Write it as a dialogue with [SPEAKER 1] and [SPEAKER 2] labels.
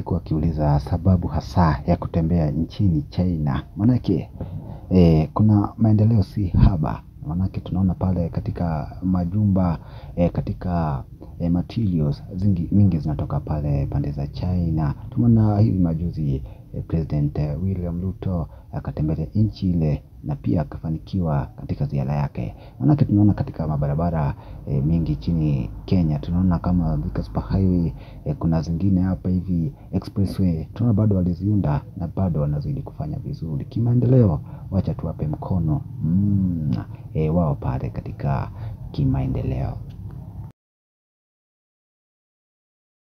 [SPEAKER 1] alikuwa akiuliza sababu hasa ya kutembea nchini China. Manake kuna maendeleo si haba. Manake tunaona pale katika majumba, katika materials mingi zinatoka pale pande za China. Tumeona hivi majuzi President William Ruto akatembelea nchi ile na pia akafanikiwa katika ziara yake. Manake tunaona katika mabarabara mingi chini Kenya, tunaona kama Thika Super Highway, kuna zingine hapa hivi expressway, tunaona bado waliziunda na bado wanazidi kufanya vizuri kimaendeleo. Wacha tuwape mkono wao pale katika kimaendeleo.